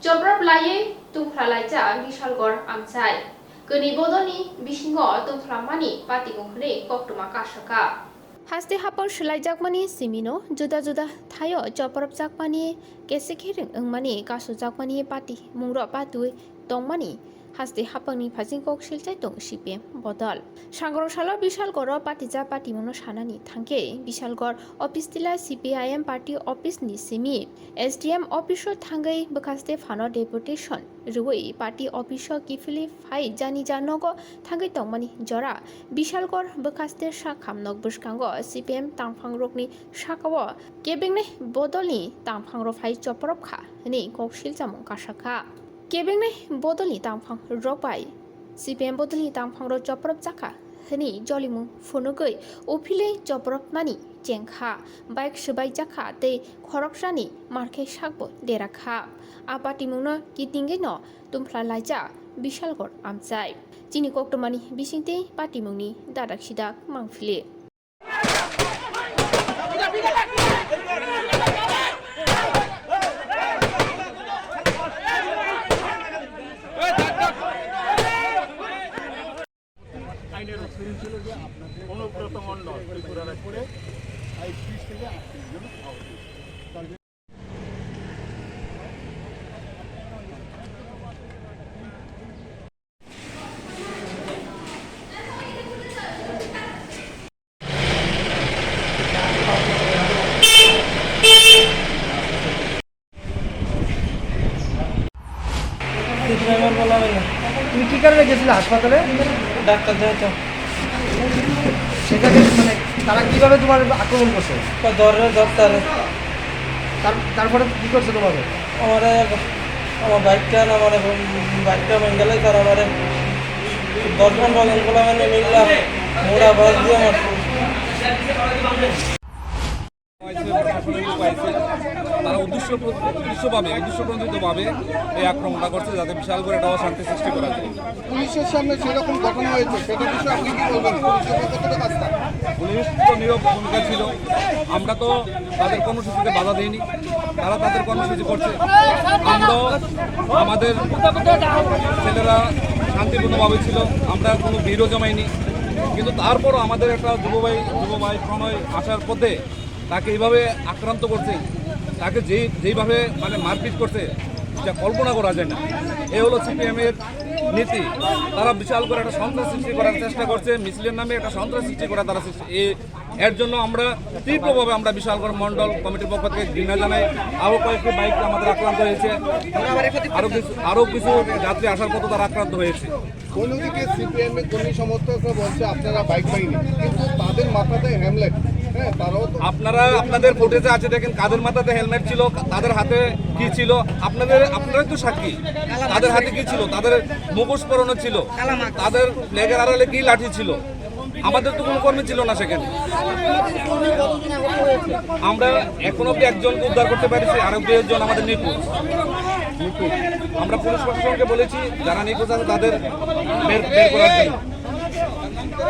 Jobrab laye tungfralaija Bishalgor amchai. Goni bodoni bisingo tungframani patigongkhne koktuma kasaka. Haste hapor shlaijakmani simino juda juda thayo jobrab jakmani kesekhiring engmani kasu jakmani pati mungro patui tongmani haste hapangni phajingkok silchai tong CPM bodol sangroshala Bishalgor patija patimono sanani thangke Bishalgor office tila CPIM party office ni simi SDM office thangai bakaste phano deputation ruwei party office kifili phai jani janogo thangai tongmani jora Bishalgor bakaste sakhamnok buskango CPM tangphangrokni sakawo kebengne bodolni tangphangrok phai choprop kha ni koksil jamong kasaka kebengne bodolni tangphang ropai CPM bodolni tangphangrok choprop jaka hini jolimung phonogoi ofile choprop mani jengkha bike subai jaka te khoroksani marke sakbo derakha apati mungno kitinge no tumphla laija Bishalgor amchai chini koktomani bisingte pati mungni dadak sidak mangphile আইনের ছিল যে আপনাদের অনুব্রত মণ্ডল ত্রিপুরার করে 30 থেকে 38 জন আহত। তুমি কি কারণে গেছিলে হাসপাতালে? ডাক্তার দেখাতাম। সেখানে মানে তারা কিভাবে তোমার আক্রমণ করছে? দরকার তারপরে কি করছে তোমাকে? আমার বাইকটা ভেঙে গেলে তার আমার 10-15 জন বলে মানে মিললাম মোড়া বাস দিয়ে আমার তারা উদ্দেশ্যপ্রণোদিতভাবে এই আক্রমণটা করছে যাতে বিশালগড় একটা অশান্তি সৃষ্টি করা যায়। পুলিশের সামনে সেরকম ঘটনা হয়েছে সেটা বিষয়ে আপনি কি বলবেন? পুলিশ তো নীরব ভূমিকা ছিল, আমরা তো তাদের কর্মসূচিতে বাধা দিইনি, তারা তাদের কর্মসূচি করছে। আমরাও আমাদের ছেলেরা শান্তিপূর্ণভাবে ছিল, আমরা কোনো ভিড়ও জমাইনি, কিন্তু তারপরও আমাদের একটা যুব ভাই প্রণয় আসার পথে তাকে এইভাবে আক্রান্ত করছে, তাকে যেইভাবে মানে মারপিট করছে যা কল্পনা করা যায় না। এ হলো সিপিএমের নীতি। তারা বিশাল করে একটা সন্ত্রাস সৃষ্টি করার চেষ্টা করছে, মিছিলের নামে একটা সন্ত্রাস সৃষ্টি করা তারা এর জন্য আমরা তীব্রভাবে আমরা বিশালগড় মণ্ডল কমিটির পক্ষ থেকে ঘৃণা জানাই। আরও কয়েকটি বাইক আমাদের আক্রান্ত হয়েছে, আরও কিছু যাত্রী আসার পথে তারা আক্রান্ত হয়েছে। অন্যদিকে সিপিএমের কর্মী সমর্থকরা বলছে আপনারা বাইক পাইনি, কিন্তু তাদের মাথাতে হেলমেট। আপনারা আপনাদের ফুটেজে আছে দেখেন কাদের মাথাতে হেলমেট ছিল, তাদের হাতে কি ছিল, আপনারাই তো সাক্ষী। তাদের হাতে কি ছিল, তাদের মুখোশ পরানো ছিল, তাদের লেগের আড়ালে কি লাঠি ছিল, আমাদের তো কোনো কর্মী ছিল না সেখানে। আমরা এখন অব্দি একজনকে উদ্ধার করতে পেরেছি, আরো 2 জন আমাদের নিখোঁজ। আমরা পুলিশ প্রশাসনকে বলেছি যারা নিখোঁজ আছে তাদের বের করার জন্য।